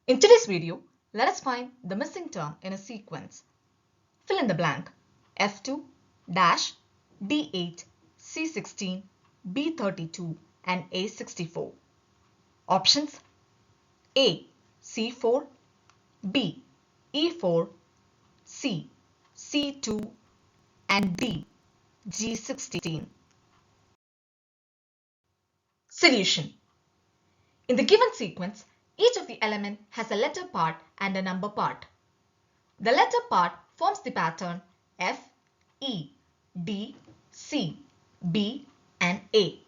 In today's video, let us find the missing term in a sequence. Fill in the blank. F2, D8, C16, B32 and A64. Options: A. C4, B. E4, C. C2 and D. G16. Solution. In the given sequence, each of the element has a letter part and a number part. The letter part forms the pattern F, E, D, C, B and A.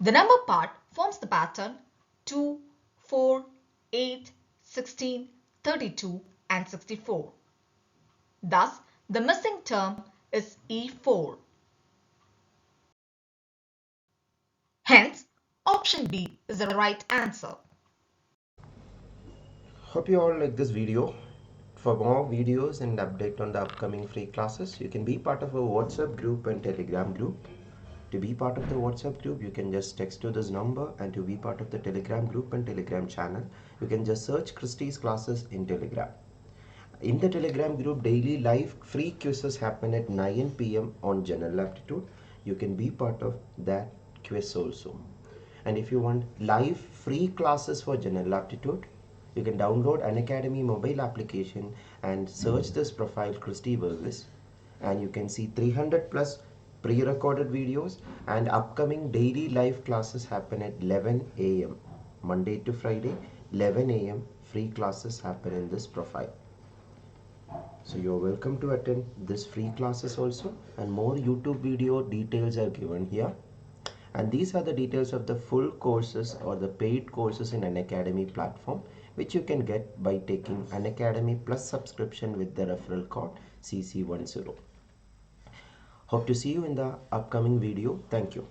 The number part forms the pattern 2, 4, 8, 16, 32 and 64. Thus, the missing term is E4. Hence, option B is the right answer. Hope you all like this video. For more videos and update on the upcoming free classes, you can be part of a WhatsApp group and Telegram group. To be part of the WhatsApp group, you can just text to this number, and to be part of the Telegram group and Telegram channel, you can just search Christy's classes in Telegram. In the Telegram group, daily live free quizzes happen at 9 p.m. on General Aptitude. You can be part of that quiz also. And if you want live free classes for General Aptitude, you can download Unacademy mobile application and search this profile Christy Varghese, and you can see 300 plus pre-recorded videos, and upcoming daily live classes happen at 11 a.m. Monday to Friday, 11 a.m. free classes happen in this profile. So you're welcome to attend this free classes also, and more YouTube video details are given here. And these are the details of the full courses or the paid courses in Unacademy platform, which you can get by taking Unacademy Plus subscription with the referral code CC10. Hope to see you in the upcoming video. Thank you.